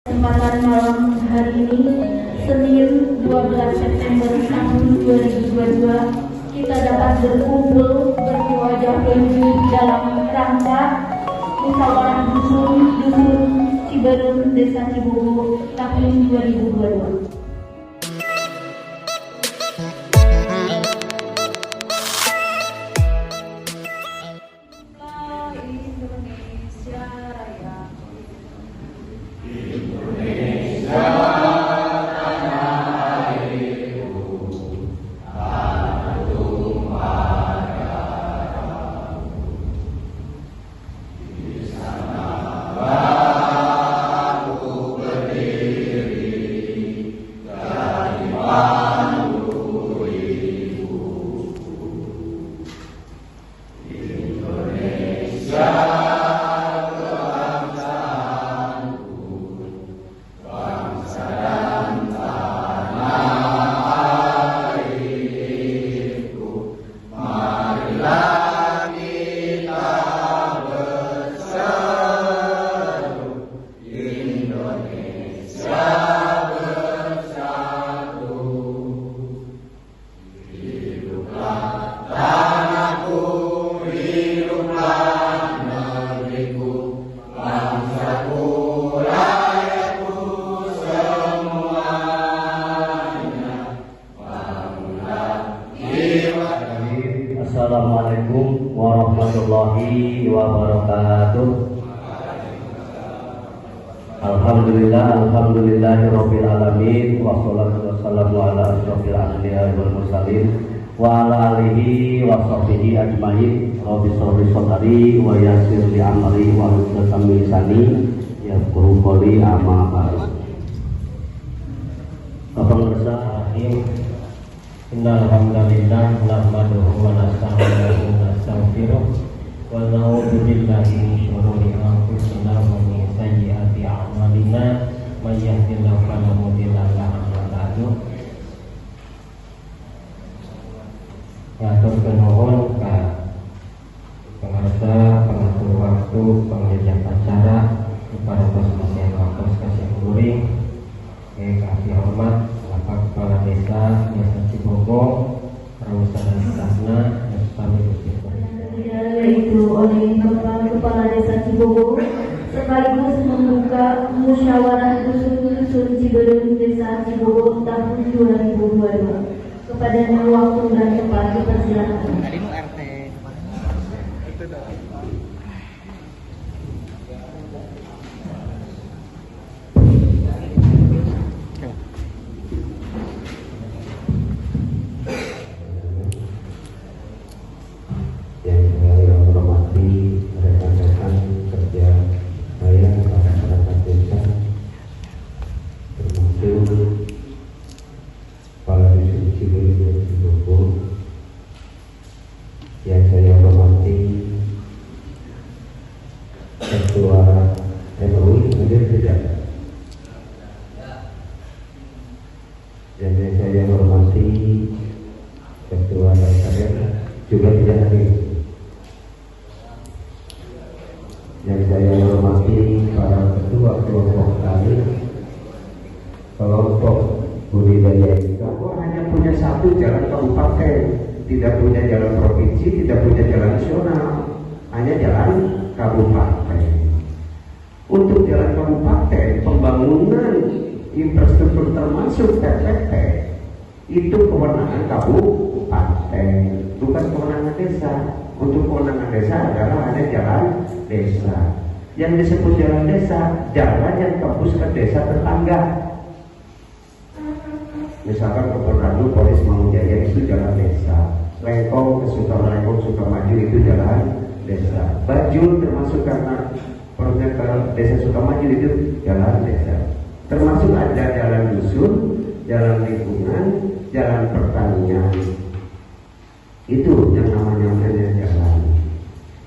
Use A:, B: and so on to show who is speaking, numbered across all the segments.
A: Kesempatan malam hari ini, Senin 12 September tahun 2022, kita dapat berkumpul berwajah wajah dalam rangka musyawarah dusun Ciberem Desa Cibogo tahun 2022.
B: Assalamualaikum warahmatullahi wabarakatuh. Alhamdulillahirabbil alamin, wassalatu wassalamu ala asyrofil anbiya'i wal mursalin wa ala alihi wa sahbihi ajmain. Rabbi shrah sadri wa yassir li amri wa hlul 'uqdatam min lisani yafqahu qawli. Amma ba'du.
C: Innal hamdalillah nahmaduhu wa nasta'inuhu wa nastaghfiruh wa na'udzu billahi min shururi anfusina wa min sayyiati a'malina may yahdihillahu fala mudilla lahu wa man yudlil ngatur kenuhun ka pengarsa pengatur waktu pengajar acara para pasien kampus kasih kuring kasih hormat Bapak Kepala Desa Cibogo, Rawusan dan Stafna, dan kami
A: yaitu oleh Bapak Kepala Desa Cibogo sekaligus membuka musyawarah dusun Ciberem Desa Cibogo tahun 2022. Kepadanya waktu dan tempat dipersilakan.
B: Ketua MUI hadir tidak? Yang saya hormati Ketua DPR juga tidak hadir. Yang saya hormati para ketua kelompok kami, kelompok budidaya ikan hanya punya satu jalan kabupaten, tidak punya jalan provinsi, tidak punya jalan nasional, hanya jalan kabupaten. Untuk jalan kabupaten, pembangunan infrastruktur termasuk PPP itu kewenangan kabupaten, bukan kewenangan desa. Untuk kewenangan desa adalah hanya jalan desa. Yang disebut jalan desa, jalan yang tembus ke desa tetangga. Misalkan ke Pernadu, Polis Mangunjaya itu jalan desa. Lengkong ke Sukamaju, Sukamaju itu jalan desa. Bajul termasuk karena proyek ke desa Sukamaju itu jalan desa. Termasuk ada jalan dusun, jalan lingkungan, jalan pertanian. Itu yang namanya jalan.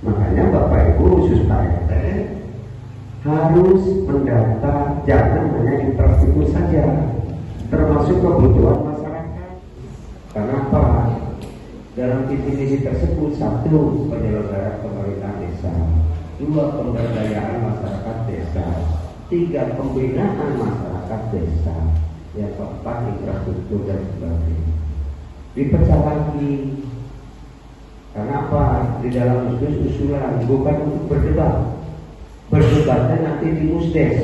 B: Makanya Bapak Ibu khusus Pak RT harus mendata jangan hanya infrastruktur saja, termasuk kebutuhan masyarakat. Kenapa? Dalam visi misi tersebut, satu, penyelenggaraan pemerintahan desa, dua, pemberdayaan masyarakat desa, 3 pembinaan masyarakat desa, yang keempat infrastruktur dan sebagainya. Dipecah lagi. Karena apa? Di dalam usulan bukan untuk berdebat. Berdebatnya nanti di musdes.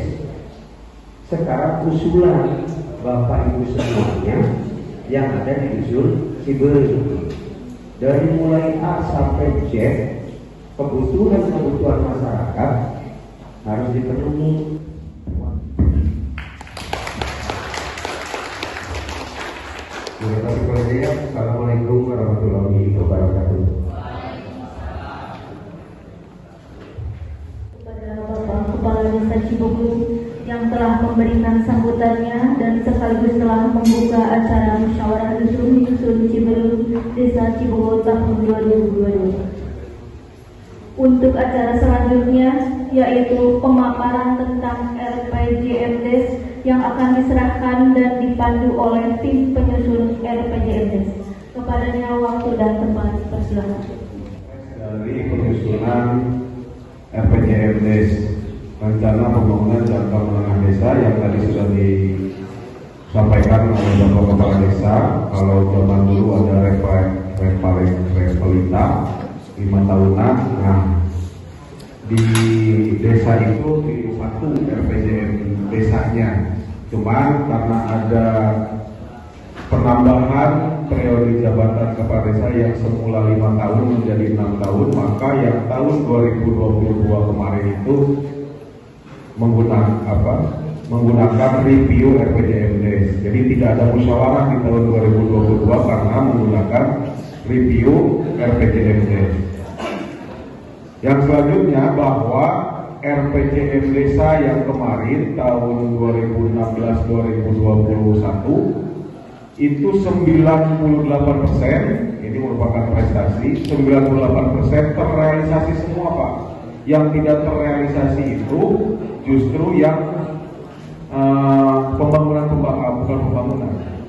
B: Sekarang usulan Bapak Ibu semuanya yang ada di usul Cibeuri, dari mulai A sampai Z, kebutuhan masyarakat harus dipenuhi. Assalamualaikum warahmatullahi wabarakatuh.
A: Kepada Bapak Kepala Desa Cibubur yang telah memberikan sambutannya dan sekaligus telah membuka acara musyawarah dusun Cibeuri Desa Cibubur tahun 2022. Untuk acara selanjutnya yaitu pemaparan tentang RPJMDes yang akan diserahkan dan dipandu oleh tim penyusun RPJMDes. Kepadanya waktu dan tempat, persilakan.
D: Dari penyusunan RPJMDes, rencana pembangunan jangka menengah desa yang tadi sudah disampaikan oleh Bapak Kepala Desa. Kalau zaman dulu ada repelita 5 tahunan. Nah, di desa itu di satu RPJM desanya, cuman karena ada penambahan periode jabatan kepala desa yang semula 5 tahun menjadi 6 tahun, maka yang tahun 2022 kemarin itu menggunakan review RPJMDes. Jadi tidak ada musyawarah di tahun 2022 karena menggunakan review RPJMDes. Yang selanjutnya bahwa RPJM desa yang kemarin tahun 2016-2021 itu 98%, ini merupakan prestasi, 98% terrealisasi semua Pak. Yang tidak terrealisasi itu justru yang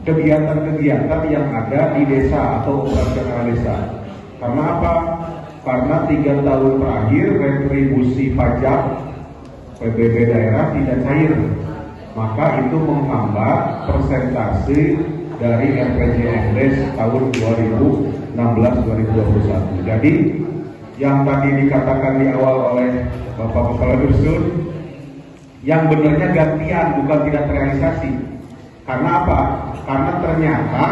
D: kegiatan-kegiatan yang ada di desa atau operasional desa. Karena apa? Karena 3 tahun terakhir retribusi pajak PBB daerah tidak cair, maka itu menghambat persentase dari RPJMDes tahun 2016-2021. Jadi yang tadi dikatakan di awal oleh Bapak Kepala Dusun, yang benarnya gantian, bukan tidak terrealisasi. Karena apa? Karena ternyata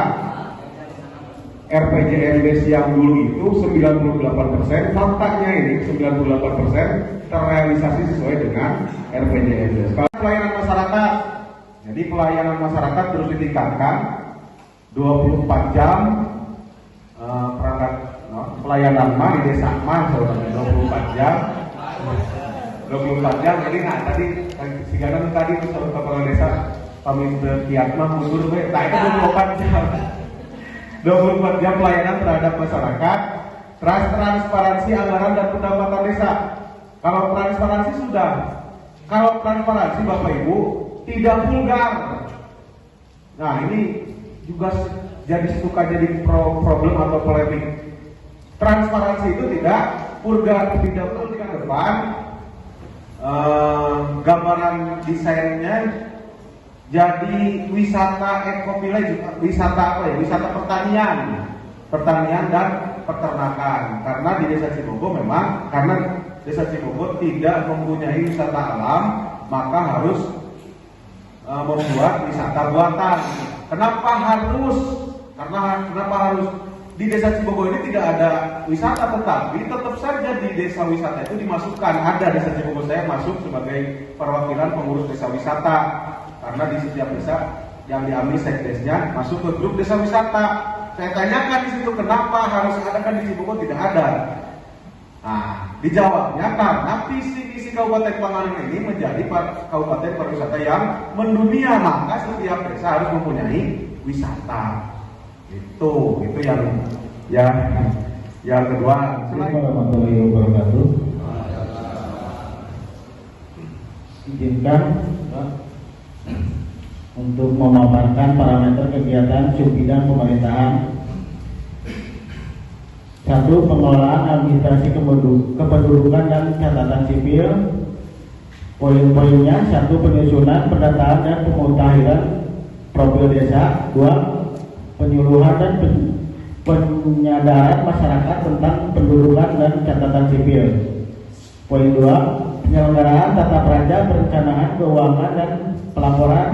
D: RPJMDes yang dulu itu 98%, faktanya ini 98% terrealisasi sesuai dengan RPJMDes. Kalau pelayanan masyarakat, jadi pelayanan masyarakat terus ditingkatkan 24 jam perangkat pelayanan mah di desa mah 24 jam. Jadi nah tadi sigaran tadi itu kepala desa pamit kiat mah mundur we, tak itu 24 jam. 24 jam pelayanan terhadap masyarakat, transparansi anggaran dan pendapatan desa. Kalau transparansi sudah, kalau transparansi Bapak Ibu tidak vulgar. Nah ini juga suka jadi problem atau polemik. Transparansi itu tidak vulgar, tidak perlu ke depan. Gambaran desainnya jadi wisata ekopilai, wisata pertanian dan peternakan. Karena di Desa Cibogo memang karena Desa Cibogo tidak mempunyai wisata alam, maka harus membuat wisata buatan. Kenapa harus di Desa Cibogo ini tidak ada wisata, tetapi tetap saja di desa wisata itu dimasukkan. Ada Desa Cibogo saya masuk sebagai perwakilan pengurus desa wisata, karena di setiap desa yang diambil sekdesnya masuk ke grup desa wisata. Saya tanyakan di situ kenapa harus ada, kan di Cibogo tidak ada. Nah, dijawabnya karena visi Kabupaten Pangalengan ini menjadi kabupaten pariwisata yang mendunia, maka setiap desa harus mempunyai wisata. Itu yang kedua.
C: Assalamualaikum warahmatullahi wabarakatuh. Izinkan untuk memaparkan parameter kegiatan subbidang pemerintahan. 1. Pengelolaan administrasi kependudukan dan catatan sipil. Poin-poinnya: 1. Penyusunan, pendataan, dan pemutahiran profil desa. 2. Penyuluhan dan penyadaran masyarakat tentang pendudukan dan catatan sipil. Poin 2. Penyelenggaraan tata praja, perencanaan, keuangan, dan pelaporan.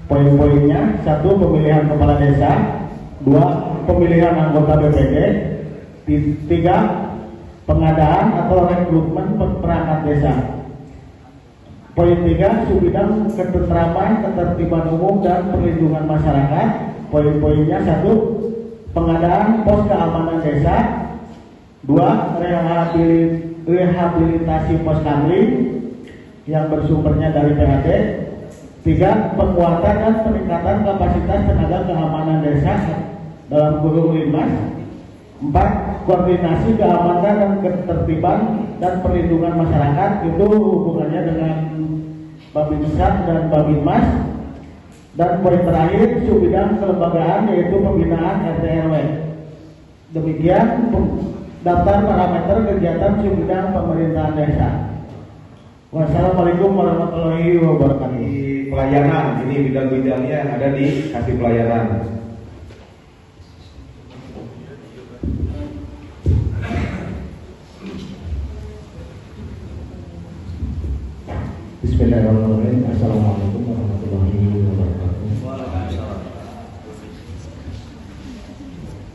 C: Poin-poinnya: 1. Pemilihan kepala desa. 2. Pemilihan anggota BPD. 3. Pengadaan atau rekrutmen perangkat desa. Poin 3. Subbidang ketentraman, ketertiban umum, dan perlindungan masyarakat. Poin-poinnya: 1. Pengadaan pos keamanan desa. 2. Rehabilitasi pos kamling yang bersumbernya dari PHD. 3. Penguatan dan peningkatan kapasitas tenaga keamanan desa dalam kurung Linmas. 4. Koordinasi keamanan dan ketertiban dan perlindungan masyarakat, itu hubungannya dengan Babinsa dan Babinmas. Dan poin terakhir, subbidang kelembagaan, yaitu pembinaan RT RW. Demikian daftar parameter kegiatan subbidang pemerintahan desa. Wassalamualaikum warahmatullahi wabarakatuh.
D: Di pelayanan, ini bidang-bidangnya yang ada di kasih pelayanan.
C: Bismillahirrahmanirrahim. Assalamualaikum warahmatullahi wabarakatuh.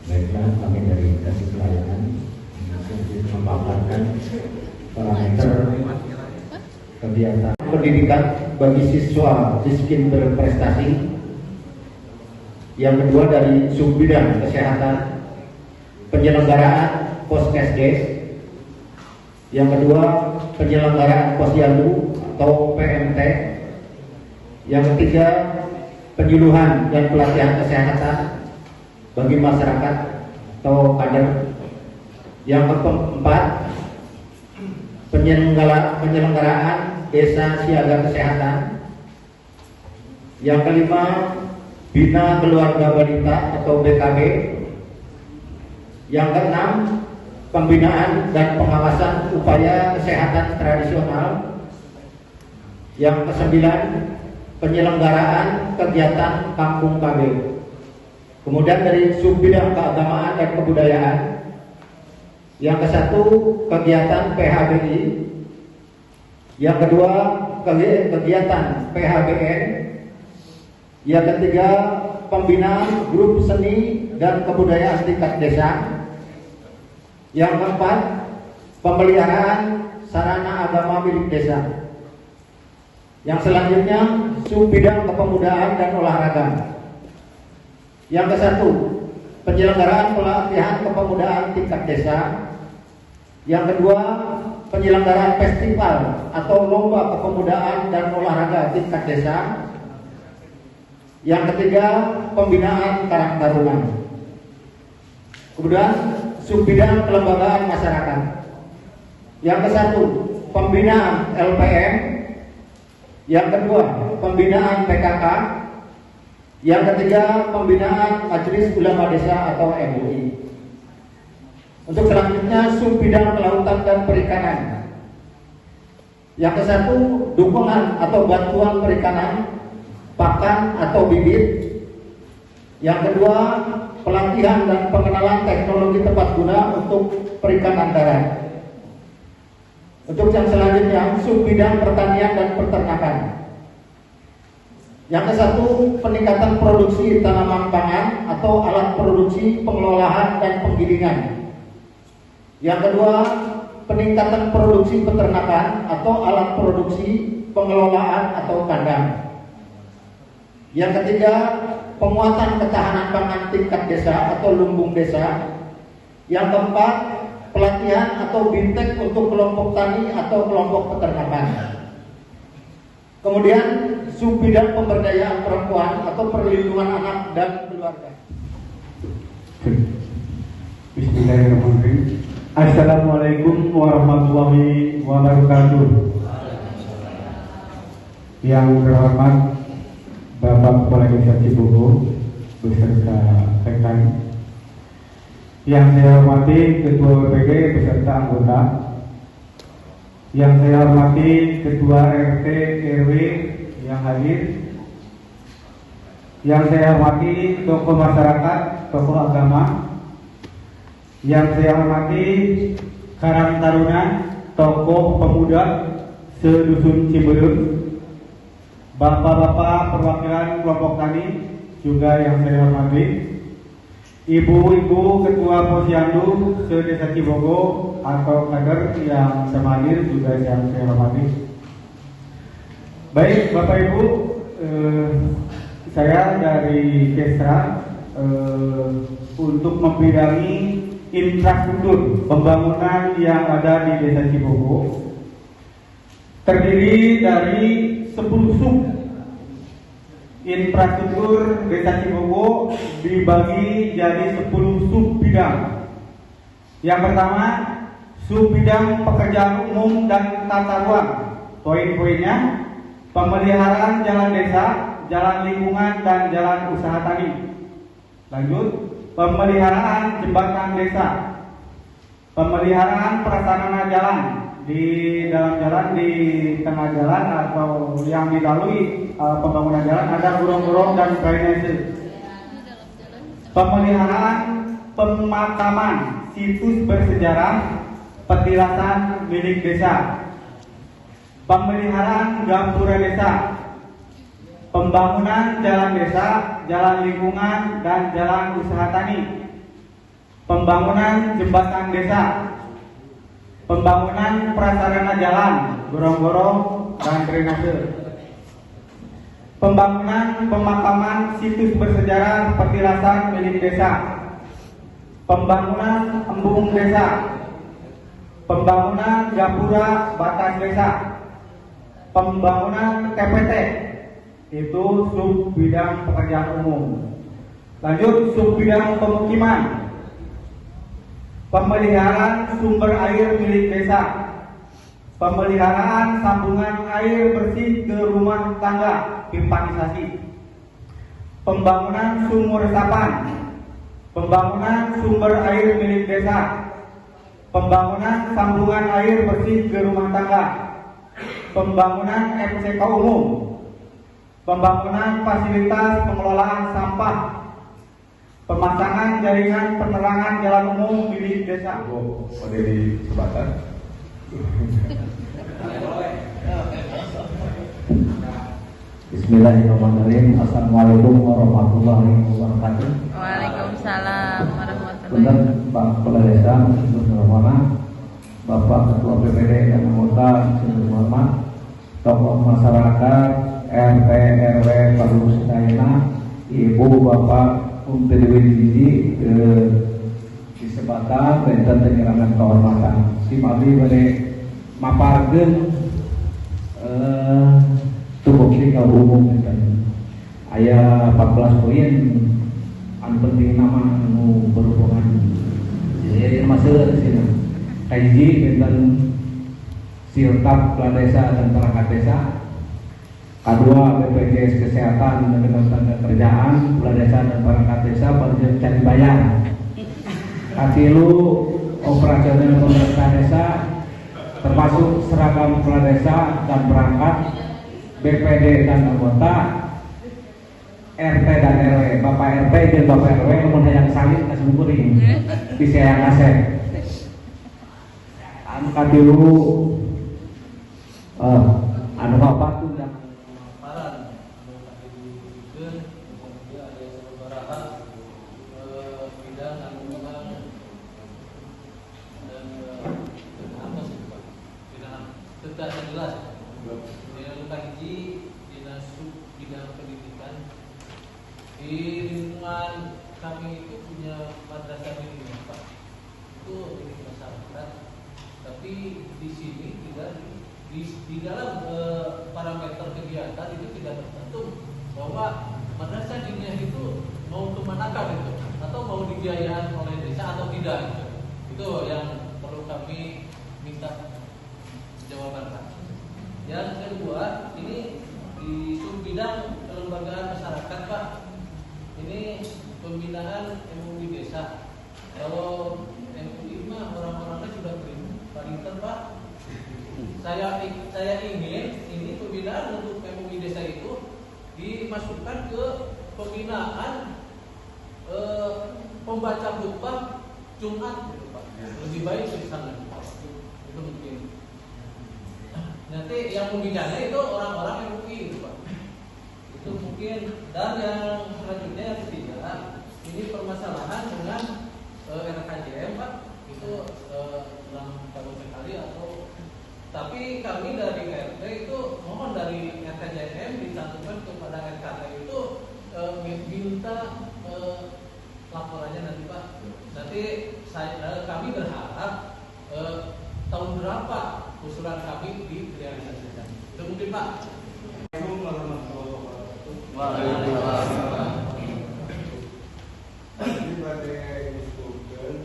C: Baiklah, kami dari kasih pelayanan memaparkan parameter kegiatan pendidikan bagi siswa miskin berprestasi. Yang kedua, dari subbidang kesehatan, penyelenggaraan poskesdes. Yang kedua, penyelenggaraan posyandu atau PMT. Yang ketiga, penyuluhan dan pelatihan kesehatan bagi masyarakat atau kader. Yang keempat, penyelenggaraan desa siaga kesehatan. Yang kelima, bina keluarga balita atau BKB. Yang keenam, pembinaan dan pengawasan upaya kesehatan tradisional. Yang kesembilan, penyelenggaraan kegiatan kampung KB. Kemudian dari subbidang keagamaan dan kebudayaan, yang ke-1 kegiatan PHBI, yang kedua kegiatan PHBN, yang ketiga pembinaan grup seni dan kebudayaan tingkat desa, yang keempat pemeliharaan sarana agama milik desa. Yang selanjutnya subbidang kepemudaan dan olahraga. Yang ke-1 penyelenggaraan pelatihan kepemudaan tingkat desa. Yang kedua, penyelenggaraan festival atau lomba kepemudaan dan olahraga tingkat desa. Yang ketiga, pembinaan Karang Taruna. Kemudian subbidang kelembagaan masyarakat. Yang ke-1, pembinaan LPM. Yang kedua, pembinaan PKK. Yang ketiga, pembinaan Majelis Ulama Desa atau MUI. Untuk selanjutnya, subbidang kelautan dan perikanan. Yang ke-1, dukungan atau bantuan perikanan, pakan atau bibit. Yang kedua, pelatihan dan pengenalan teknologi tepat guna untuk perikanan darat. Untuk yang selanjutnya, subbidang pertanian dan peternakan. Yang ke-1, peningkatan produksi tanaman pangan atau alat produksi, pengelolaan dan penggilingan. Yang kedua, peningkatan produksi peternakan atau alat produksi, pengelolaan atau kandang. Yang ketiga, penguatan ketahanan pangan tingkat desa atau lumbung desa. Yang keempat, pelatihan atau bintek untuk kelompok tani atau kelompok peternakan. Kemudian subbidang pemberdayaan perempuan atau perlindungan anak dan keluarga.
E: Bismillahirrahmanirrahim. Assalamualaikum warahmatullahi wabarakatuh. Yang terhormat Bapak Kepala Desa Cibogo beserta rekan. Yang saya hormati Ketua BPG beserta anggota. Yang saya hormati Ketua RT RW yang hadir, yang saya hormati tokoh masyarakat, tokoh agama, yang saya hormati Karang Taruna, tokoh pemuda sedusun Ciberem, bapak-bapak perwakilan kelompok tani juga yang saya hormati, ibu-ibu ketua posyandu se-Desa Cibogo atau kader yang hadir juga yang saya hormati. Baik Bapak Ibu, saya dari Kesra untuk membidangi infrastruktur pembangunan yang ada di Desa Cibogo terdiri dari 10 sub. Infrastruktur Desa Cibogo dibagi jadi 10 sub bidang. Yang pertama, sub bidang pekerjaan umum dan tata ruang. Poin-poinnya: pemeliharaan jalan desa, jalan lingkungan, dan jalan usaha tani. Lanjut, pemeliharaan jembatan desa, pemeliharaan prasarana jalan di dalam jalan, di tengah jalan atau yang dilalui pembangunan jalan ada gorong-gorong dan drainase. Pemeliharaan pemakaman situs bersejarah, petilasan milik desa, pemeliharaan gapura desa, pembangunan jalan desa, jalan lingkungan, dan jalan usaha tani, pembangunan jembatan desa, pembangunan prasarana jalan, gorong-gorong, dan drainase, pembangunan pemakaman situs bersejarah, petilasan milik desa, pembangunan embung desa, pembangunan gapura batas desa, pembangunan TPT, itu sub bidang pekerjaan umum. Lanjut, sub bidang pemukiman, pemeliharaan sumber air milik desa, pemeliharaan sambungan air bersih ke rumah tangga, pipanisasi, pembangunan sumur resapan, pembangunan sumber air milik desa, pembangunan sambungan air bersih ke rumah tangga, pembangunan FCK umum, pembangunan fasilitas pengelolaan sampah, pemasangan jaringan penerangan jalan umum milik desa.
D: Ada di Sebatan.
C: Bismillahirrahmanirrahim. Assalamualaikum warahmatullahi wabarakatuh.
F: Waalaikumsalam warahmatullahi
C: Benar Pak Kepala Desa, seluruh hormat, Bapak Ketua PPD yang anggota, seluruh hormat, tokoh masyarakat, RT RW Perlu Sedayana, Ibu Bapak Dewi Didi di Sebatan, dan tenyerangan kehormatan. Simali pada maparkeun tubuki ka umum dan aya 14 poin anu penting nama anu berhubungan jadi masuk di sini. Kaiji tentang siltap desa dan perangkat desa. Kedua, BPJS Kesehatan dan Ketenaga Kerjaan, desa dan perangkat desa cari bayar. Katilu, operasional pemerintah desa, termasuk seragam kepala desa dan perangkat, BPD dan anggota, RT dan RW, Bapak RT dan Bapak RW, kemudian yang salin kasih kuring, bisa yang ngasih. Anu katilu, anu bapak tuh yang
G: di lingkungan kami itu punya madrasah minimal Pak, itu milik masyarakat. Tapi di sini tidak di dalam parameter kegiatan itu tidak tertentu bahwa madrasah diniyah itu mau kemanakah gitu, atau mau dibiayakan oleh desa atau tidak gitu. Itu yang perlu kami minta jawaban Pak. Yang kedua, ini di subbidang kelembagaan masyarakat Pak. Ini pembinaan MUI desa. Kalau MUI mah orang-orangnya sudah paling Pak. saya ingin ini pembinaan untuk MUI desa itu dimasukkan ke pembinaan pembaca khutbah Jumat gitu, Pak. Lebih baik di sana. Itu mungkin. Nanti yang membinanya itu orang-orang MUI gitu, Pak. Itu mungkin. Dan yang selanjutnya yang ketiga, ini permasalahan dengan RKJM, Pak. Itu dalam tahun sekali atau tapi kami dari RT itu mohon dari RKJM dicantumkan kepada RKT itu minta laporannya nanti, Pak. Nanti kami berharap tahun berapa usulan kami direalisasikan. Itu mungkin, Pak.
H: Ini pada usulkan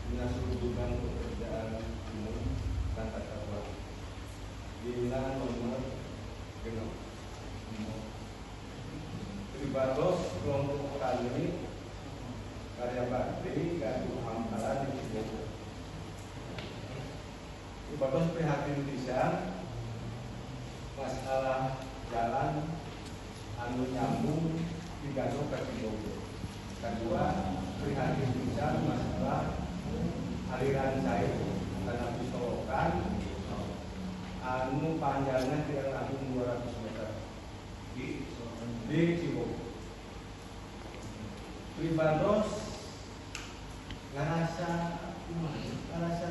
H: dinas hubungan pekerjaan umum tata kelola bilangan nomor genap Tribados kelompok tani karya bakti gaduh hamparan di Cibogo. Tribados prihatin pisan masalah jalan anu nyambung di Gaduh ke Cibogo. Kedua, prihatin pisan masalah aliran air tanah Pisolokan anu panjangnya tidak lebih 200 meter di Cibogo. Tribados ngerasa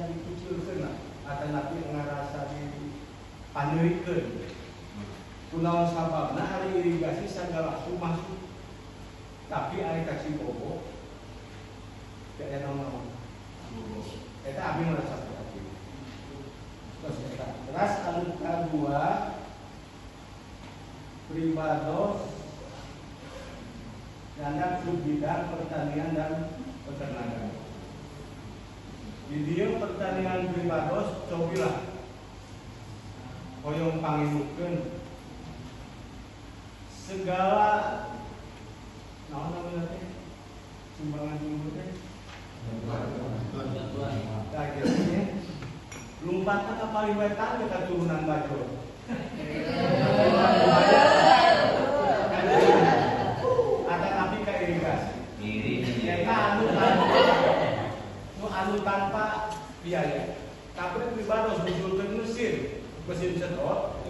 H: dikucilkan atau nanti ngerasa dipanirikan. Kunaon sababna hari irigasi segala langsung masuk, tapi hari ka Cibogo tidak ada nama. Kita abis merasa prihatin. Terus anu kedua, Tribados dan subbidang pertanian dan peternakan. Di dia pertanian Tribados cobilah hoyong pangimukeun segala namanya sumbangan teh akhirnya lompatan ke paliwetan ke keturunan Bajor. Ada nabi ke irigasi. Ya anu tanpa biaya. Tapi Tribados muncul mesin sedot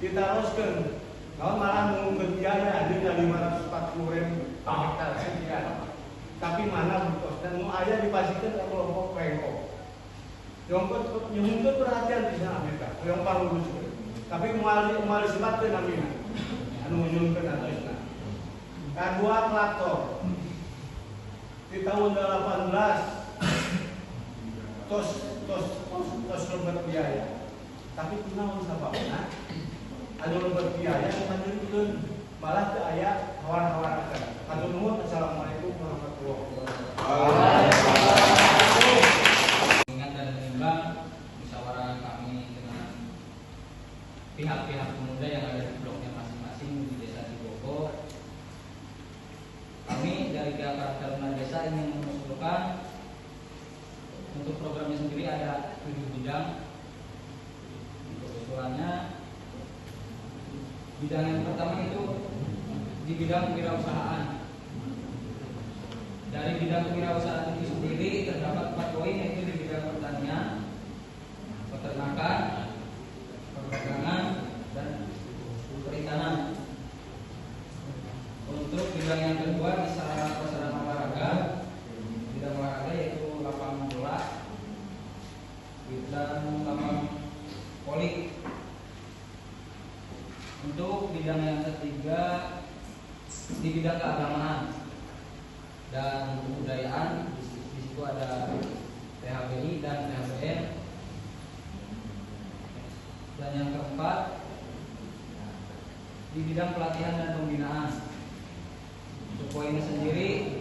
H: diteruskan. Kalau malah mengungkap biaya ada 540.000 per hektar sekian. Tapi mana butuh dan mau ayah dipastikan ke kelompok PNO. Yang perhatian di sana mereka, yang paling lucu. Tapi mau disebutkan namanya, anu menyunkan atasnya. Kedua traktor di tahun 18 tos berbiaya. Tapi kunaon sababna? Anu berbiaya menunjukkan malah ke ayat hawar-hawar akan. Hatur nuhun. Assalamualaikum warahmatullahi wabarakatuh.
I: Ingat dan menimbang musyawarah kami dengan pihak-pihak pemuda yang ada di bloknya masing-masing di desa Cibogo. Kami dari pihak Taruna Desa ingin mengusulkan untuk programnya sendiri ada 7 bidang. Untuk usulannya, bidang yang pertama itu di bidang kewirausahaan. Dari bidang kewirausahaan itu sendiri terdapat 4 poin, yaitu di bidang pertanian, peternakan, perdagangan, dan perikanan. Untuk bidang yang kedua di sarana olahraga, bidang olahraga yaitu lapangan bola, dan lapangan voli. Untuk bidang yang ketiga di bidang keagamaan dan kebudayaan, di situ ada PHBI dan PHBN. Dan yang keempat di bidang pelatihan dan pembinaan. Untuk poinnya sendiri,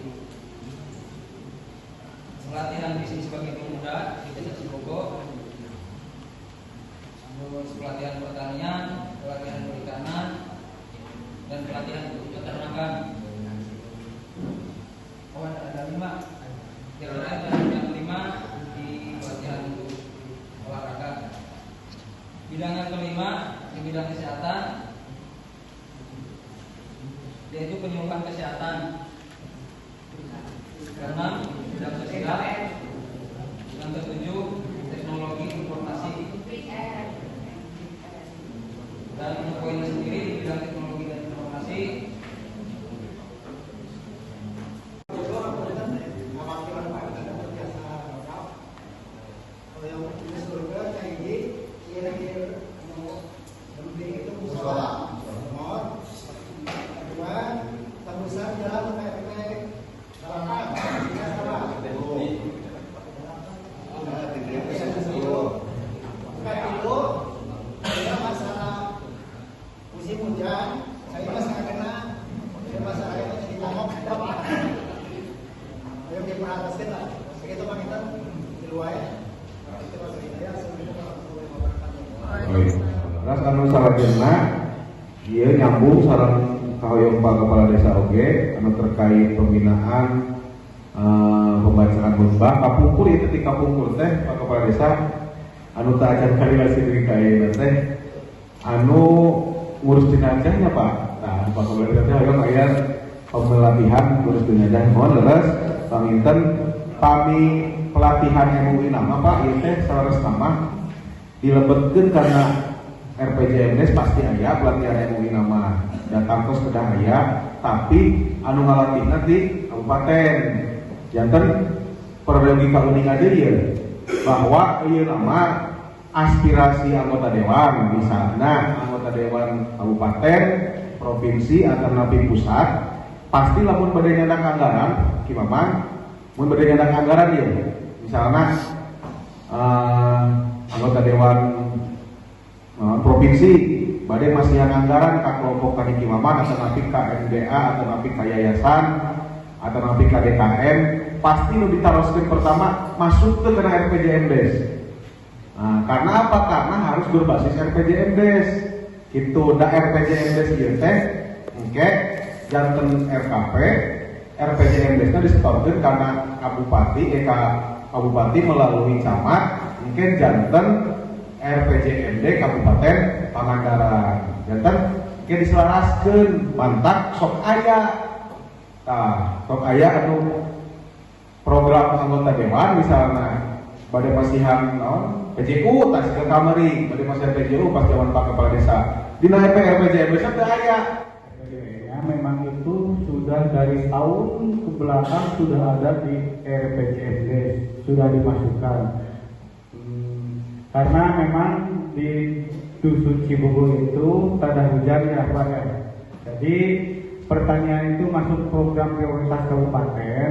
I: pelatihan bisnis bagi pemuda di Desa Cibogo, terus pelatihan pertanian, pelatihan perikanan, dan pelatihan peternakan. Oh, ada 5. Yang lain yang 5 di pelatihan olahraga. bidang kesehatan, yaitu penyuluhan kesehatan. Keenam, bidang sosial. Yang ketujuh, teknologi informasi. Dan poin sendiri di bidang teknologi dan informasi.
D: Ras anu salajengna ieu nyambung sareng kahoyong Pak Kepala Desa oge anu terkait pembinaan pembacaan khutbah kapungkur ieu teh kapungkur teh Pak Kepala Desa anu teu acan kalilasi deui ka ieu teh anu ngurus jenazahnya Pak. Nah, Pak Kepala Desa teh hoyong aya pempelatihan ngurus jenazah mohon leres panginten pami pelatihan MUI nama Pak ieu teh sanes nama dilebetkeun karena RPJMDes pasti aya pelatihan MUI nama datang terus kedah aya tapi anu ngalatihna di kabupaten janten perdeui kauningan deui ieu bahwa ieu nama aspirasi anggota dewan misalnya anggota dewan kabupaten provinsi atau napi pusat pasti lamun bade nyandak anggaran kimaman mun bade nyandak anggaran ieu misalnya anggota dewan provinsi badai masih yang anggaran ke kelompok kahiji maman atau napi ke MDA atau napi ke yayasan atau napi ke DKM pasti nu ditaroskeun pertama masuk ke kena RPJMDes. Nah, karena apa? Karena harus berbasis RPJMDes. Gitu, da RPJMDes ieu teh engke janten RKP RPJMDes-nya disetorkeun karena kabupaten melalui camat engke janten RPJMD Kabupaten Pangandaran janten ke diselaraskeun mantak sok aya anu program anggota dewan misalnya bade pasihan PJU tas ke kamari bade pasihan PJU pas jaman Pak Kepala Desa dina RPJMD teh aya
E: ya, memang itu sudah dari tahun ke belakang sudah ada di RPJMD sudah dimasukkan. Karena memang di Dusun Cibubur itu tada hujan ya Pak ya. Jadi pertanian itu masuk program prioritas kabupaten.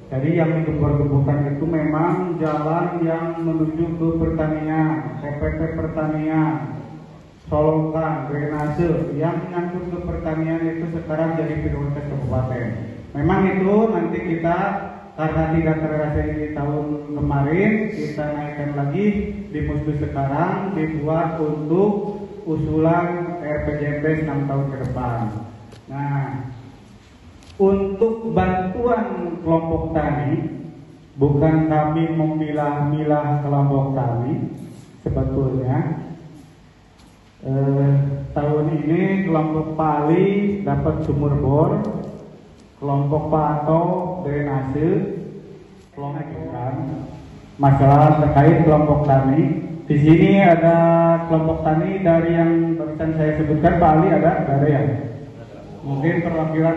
E: Jadi yang digembor-gemburkan itu memang jalan yang menuju ke pertanian, PPP pertanian, solokan, drainase yang menyangkut ke pertanian itu sekarang jadi prioritas kabupaten. Memang itu nanti kita karena tidak terrealisasi di tahun kemarin kita naikkan lagi di mustu sekarang dibuat untuk usulan RPJMD 6 tahun ke depan. Nah, untuk bantuan kelompok tani bukan kami memilah-milah kelompok tani sebetulnya tahun ini kelompok Pali dapat sumur bor, kelompok Pato drainase, kelompok masalah terkait kelompok tani. Di sini ada kelompok tani dari yang barusan saya sebutkan Pak Ali ada ya? Mungkin perwakilan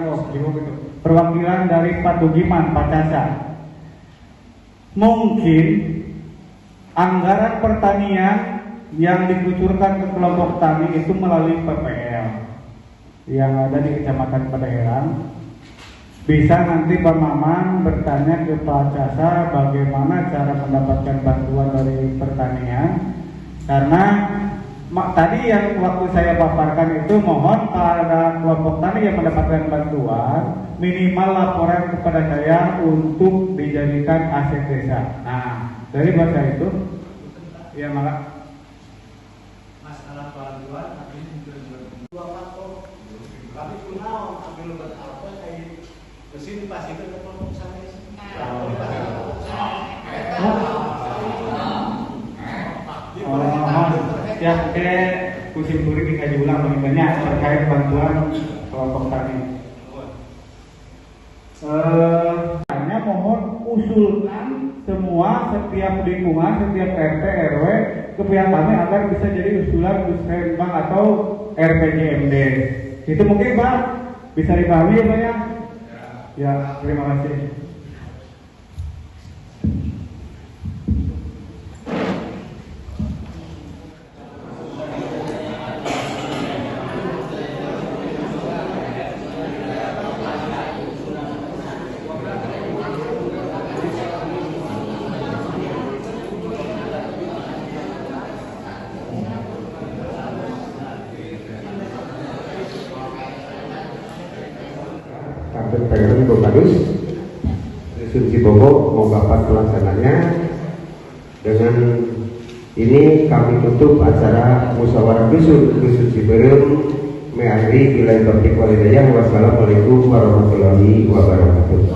E: perwakilan dari Pak Tugiman, Pak Casa. Mungkin anggaran pertanian yang dikucurkan ke kelompok tani itu melalui PPL yang ada di Kecamatan Padeheran. Bisa nanti Pak Maman bertanya ke Pak Casa bagaimana cara mendapatkan bantuan dari pertanian. Karena tadi yang waktu saya paparkan itu mohon pada kelompok tani yang mendapatkan bantuan minimal laporan kepada saya untuk dijadikan aset desa. Nah, dari bahasa itu ya malah
H: masalah bantuan tapi dua faktor. Kami kenal ambil apa kayak kesini pas itu ke kelompok sana.
E: Ya, oke. kusimpurin dikaji ulang lebih banyak terkait bantuan kelompok tani. Hanya mohon usulkan semua setiap lingkungan, setiap RT RW ke pihak kami agar bisa jadi usulan Musrembang atau RPJMD. Itu mungkin Pak bisa dipahami ya Pak ya? Ya, terima kasih.
B: Pengen Bogkadus, Dusun Cibogo mau dapat pelaksananya. Dengan ini kami tutup acara musyawarah dusun Ciberem mengakhiri wilayah topik walidayah. Wassalamualaikum warahmatullahi wabarakatuh.